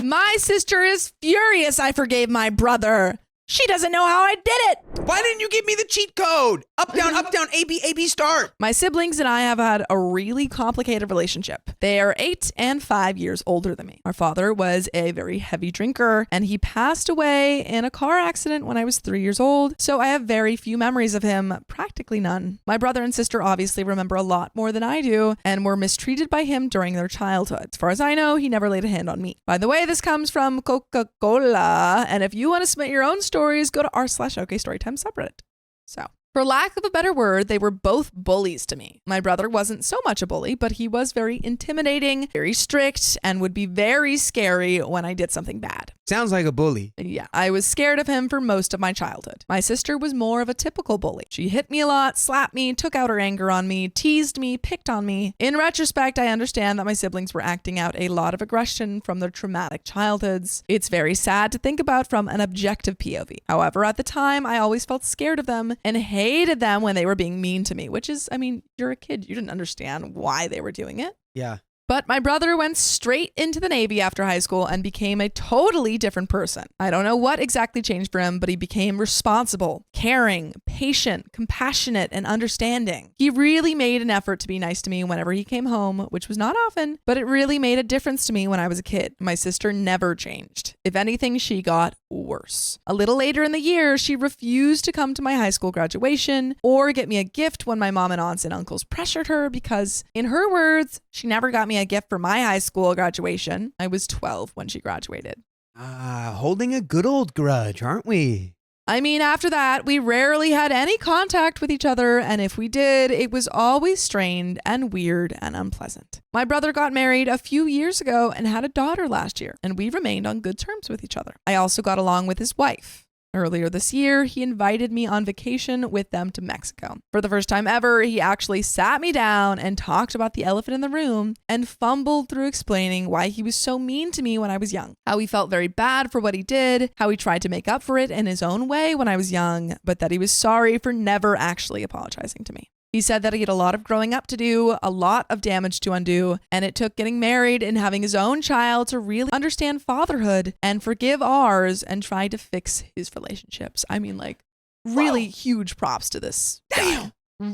My sister is furious I forgave my brother. She doesn't know how I did it. Why didn't you give me the cheat code? Up, down, A, B, start. My siblings and I have had a really complicated relationship. They are 8 and 5 years older than me. Our father was a very heavy drinker, and he passed away in a car accident when I was 3 years old, so I have very few memories of him, practically none. My brother and sister obviously remember a lot more than I do, and were mistreated by him during their childhood. As far as I know, he never laid a hand on me. By the way, this comes from Coca-Cola, and if you want to submit your own stories, go to r/OK Storytime subreddit. So, for lack of a better word, they were both bullies to me. My brother wasn't so much a bully, but he was very intimidating, very strict, and would be very scary when I did something bad. Sounds like a bully. Yeah, I was scared of him for most of my childhood. My sister was more of a typical bully. She hit me a lot, slapped me, took out her anger on me, teased me, picked on me. In retrospect, I understand that my siblings were acting out a lot of aggression from their traumatic childhoods. It's very sad to think about from an objective POV. However, at the time, I always felt scared of them and hated them when they were being mean to me, which is, I mean, you're a kid. You didn't understand why they were doing it. Yeah. But my brother went straight into the Navy after high school and became a totally different person. I don't know what exactly changed for him, but he became responsible, caring, patient, compassionate, and understanding. He really made an effort to be nice to me whenever he came home, which was not often, but it really made a difference to me when I was a kid. My sister never changed. If anything, she got worse. A little later in the year, she refused to come to my high school graduation or get me a gift when my mom and aunts and uncles pressured her because, in her words, she never got me a gift for my high school graduation. I was 12 when she graduated. Holding a good old grudge, aren't we? I mean, after that, we rarely had any contact with each other, and if we did, it was always strained and weird and unpleasant. My brother got married a few years ago and had a daughter last year, and we remained on good terms with each other. I also got along with his wife. Earlier this year, he invited me on vacation with them to Mexico. For the first time ever, he actually sat me down and talked about the elephant in the room and fumbled through explaining why he was so mean to me when I was young, how he felt very bad for what he did, how he tried to make up for it in his own way when I was young, but that he was sorry for never actually apologizing to me. He said that he had a lot of growing up to do, a lot of damage to undo, and it took getting married and having his own child to really understand fatherhood and forgive ours and try to fix his relationships. I mean, like, really huge props to this guy.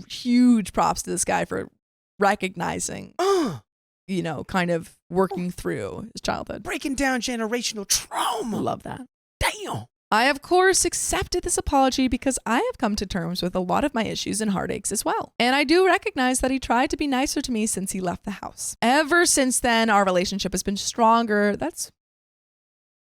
Huge props to this guy for recognizing, you know, kind of working through his childhood. Breaking down generational trauma. Love that. Damn. I, of course, accepted this apology because I have come to terms with a lot of my issues and heartaches as well. And I do recognize that he tried to be nicer to me since he left the house. Ever since then, our relationship has been stronger.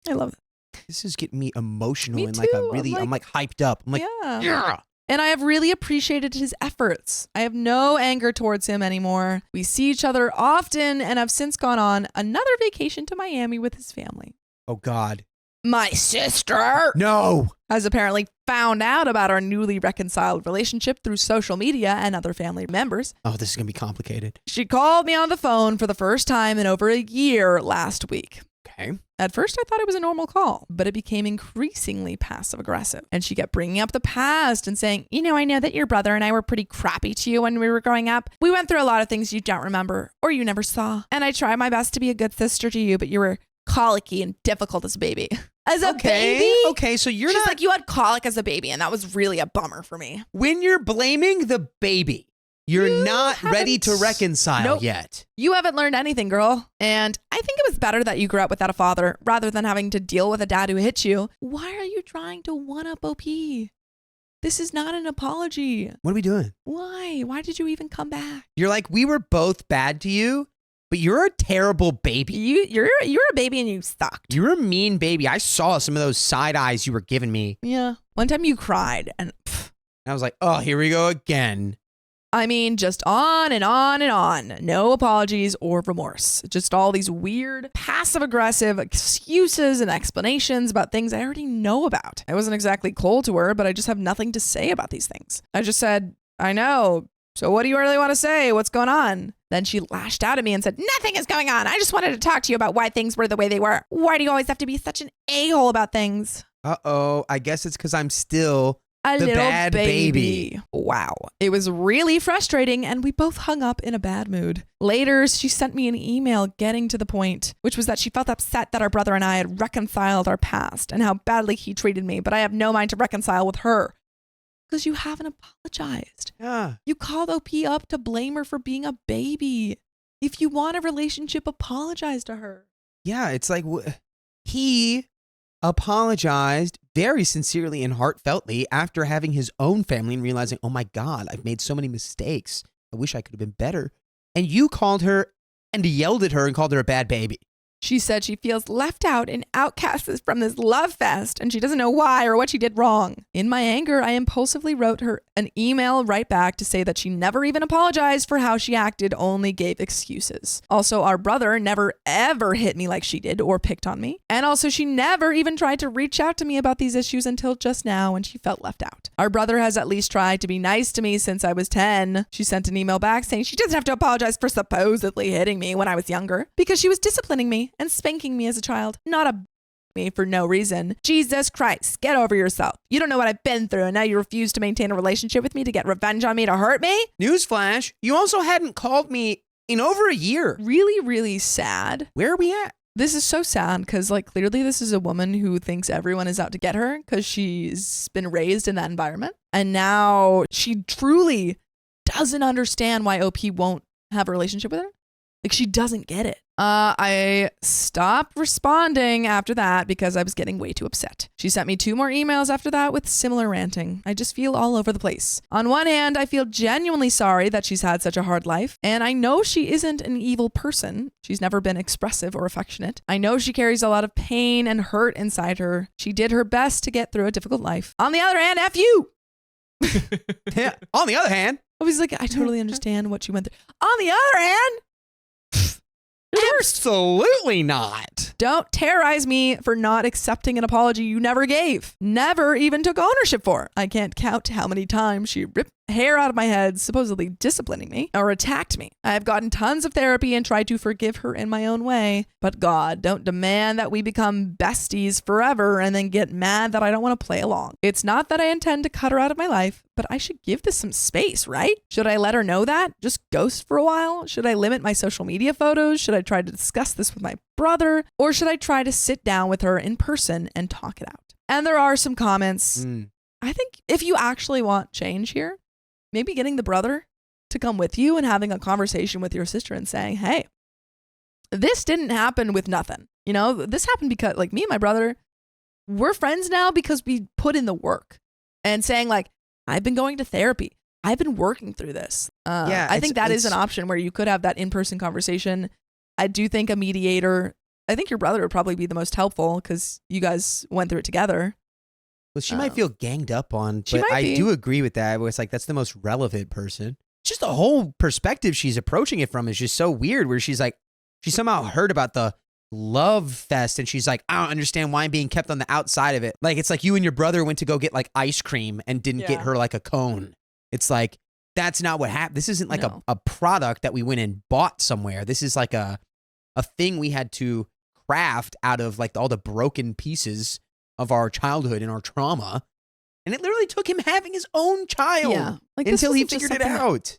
I love it. This is getting me emotional Me and too. I'm like hyped up. I'm like, yeah. And I have really appreciated his efforts. I have no anger towards him anymore. We see each other often and have since gone on another vacation to Miami with his family. oh God. My sister No. has apparently found out about our newly reconciled relationship through social media and other family members. Oh, this is going to be complicated. She called me on the phone for the first time in over a year last week. Okay. At first, I thought it was a normal call, but it became increasingly passive aggressive. And she kept bringing up the past and saying, you know, I know that your brother and I were pretty crappy to you when we were growing up. We went through a lot of things you don't remember or you never saw. And I tried my best to be a good sister to you, but you were colicky and difficult as a baby. As a baby? Okay, so you're She's not like, you had colic as a baby, and that was really a bummer for me. when you're blaming the baby, you're not ready to haven't- reconcile Nope. yet. You haven't learned anything, girl. And I think it was better that you grew up without a father rather than having to deal with a dad who hit you. Why are you trying to one-up OP? This is not an apology. What are we doing? Why? Why did you even come back? You're like, we were both bad to you, but you're a terrible baby. You're a baby and you sucked. You're a mean baby. I saw some of those side eyes you were giving me. Yeah. One time you cried and I was like, oh, here we go again. I mean, just on and on and on. No apologies or remorse. Just all these weird, passive-aggressive excuses and explanations about things I already know about. I wasn't exactly cold to her, but I just have nothing to say about these things. I just said, I know. So what do you really want to say? What's going on? Then she lashed out at me and said, nothing is going on. I just wanted to talk to you about why things were the way they were. Why do you always have to be such an a-hole about things? Uh-oh. I guess it's because I'm still A The little bad baby. Wow. It was really frustrating and we both hung up in a bad mood. Later, she sent me an email getting to the point, which was that she felt upset that our brother and I had reconciled our past and how badly he treated me, but I have no mind to reconcile with her. Because you haven't apologized. Yeah. You called OP up to blame her for being a baby. If you want a relationship, apologize to her. Yeah, it's like he apologized very sincerely and heartfeltly after having his own family and realizing, oh my God, I've made so many mistakes. I wish I could have been better. And you called her and yelled at her and called her a bad baby. She said she feels left out and outcast from this love fest and she doesn't know why or what she did wrong. In my anger, I impulsively wrote her an email right back to say that she never even apologized for how she acted, only gave excuses. Also, our brother never ever hit me like she did or picked on me. And also, she never even tried to reach out to me about these issues until just now when she felt left out. Our brother has at least tried to be nice to me since I was 10. She sent an email back saying she doesn't have to apologize for supposedly hitting me when I was younger because she was disciplining me and spanking me as a child, not a me for no reason. Jesus Christ, get over yourself. You don't know what I've been through and now you refuse to maintain a relationship with me to get revenge on me to hurt me? Newsflash, you also hadn't called me in over a year. Really, really sad. Where are we at? This is so sad because like clearly this is a woman who thinks everyone is out to get her because she's been raised in that environment. And now she truly doesn't understand why OP won't have a relationship with her. Like she doesn't get it. I stopped responding after that because I was getting way too upset. She sent me 2 more emails after that with similar ranting. I just feel all over the place. On one hand, I feel genuinely sorry that she's had such a hard life. And I know she isn't an evil person. She's never been expressive or affectionate. I know she carries a lot of pain and hurt inside her. She did her best to get through a difficult life. On the other hand, F you! Yeah. On the other hand, I was like, I totally understand what she went through. On the other hand, absolutely not. don't terrorize me for not accepting an apology you never gave, never even took ownership for. I can't count how many times she ripped hair out of my head, supposedly disciplining me, or attacked me. I have gotten tons of therapy and tried to forgive her in my own way. But God, don't demand that we become besties forever and then get mad that I don't want to play along. It's not that I intend to cut her out of my life, but I should give this some space, right? Should I let her know that? Just ghost for a while? Should I limit my social media photos? Should I try to discuss this with my brother? Or should I try to sit down with her in person and talk it out? And there are some comments. I think if you actually want change here, maybe getting the brother to come with you and having a conversation with your sister and saying, hey, this didn't happen with nothing. You know, this happened because like me and my brother, we're friends now because we put in the work. And saying like, I've been going to therapy. I've been working through this. I think that is an option where you could have that in-person conversation. I do think a mediator, I think your brother would probably be the most helpful because you guys went through it together. Well, she might feel ganged up on, She but might I be. do agree with that. Where it's like, that's the most relevant person. Just the whole perspective she's approaching it from is just so weird, where she's like, she somehow heard about the love fest and she's like, I don't understand why I'm being kept on the outside of it. Like, it's like you and your brother went to go get like ice cream and didn't get her like a cone. It's like, that's not what happened. This isn't like a product that we went and bought somewhere. This is like a thing we had to craft out of like all the broken pieces of our childhood and our trauma. And it literally took him having his own child until he figured it out.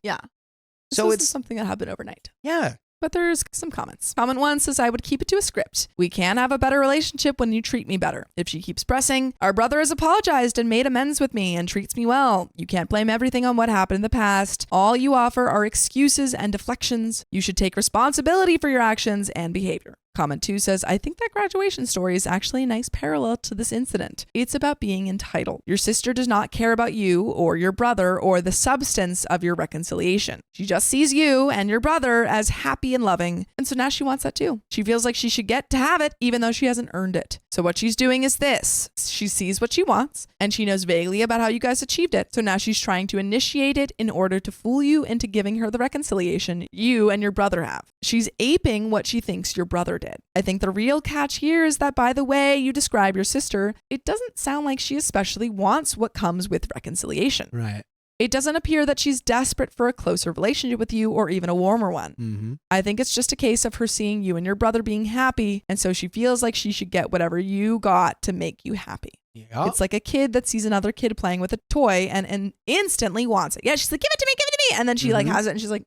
So it's something that happened overnight. Yeah. But there's some comments. Comment 1 says, I would keep it to a script. We can have a better relationship when you treat me better. If she keeps pressing, our brother has apologized and made amends with me and treats me well. You can't blame everything on what happened in the past. All you offer are excuses and deflections. You should take responsibility for your actions and behavior. Comment 2 says, I think that graduation story is actually a nice parallel to this incident. It's about being entitled. Your sister does not care about you or your brother or the substance of your reconciliation. She just sees you and your brother as happy and loving. And so now she wants that too. She feels like she should get to have it even though she hasn't earned it. So what she's doing is this. She sees what she wants and she knows vaguely about how you guys achieved it. So now she's trying to initiate it in order to fool you into giving her the reconciliation you and your brother have. She's aping what she thinks your brother did. I think the real catch here is that by the way you describe your sister, it doesn't sound like she especially wants what comes with reconciliation. Right. It doesn't appear that she's desperate for a closer relationship with you or even a warmer one. Mm-hmm. I think it's just a case of her seeing you and your brother being happy, and so she feels like she should get whatever you got to make you happy. Yeah. It's like a kid that sees another kid playing with a toy and instantly wants it. Yeah, she's like, give it to me. And then she like has it and she's like,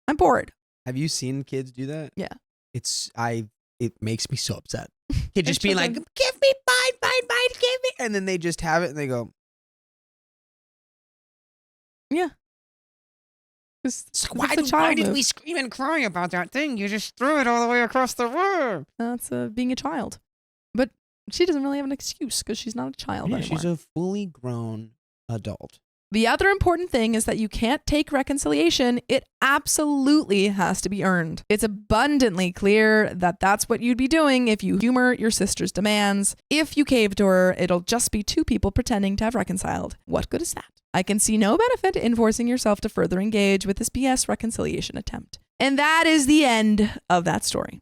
I'm bored. Have you seen kids do that? Yeah. It makes me so upset. Kid just being like, give me mine, give me. And then they just have it and they go. Yeah. Why did we scream and cry about that thing? You just threw it all the way across the room. That's being a child. But she doesn't really have an excuse because she's not a child anymore. She's a fully grown adult. The other important thing is that you can't take reconciliation. It absolutely has to be earned. It's abundantly clear that that's what you'd be doing if you humor your sister's demands. If you cave to her, it'll just be two people pretending to have reconciled. What good is that? I can see no benefit in forcing yourself to further engage with this BS reconciliation attempt. And that is the end of that story.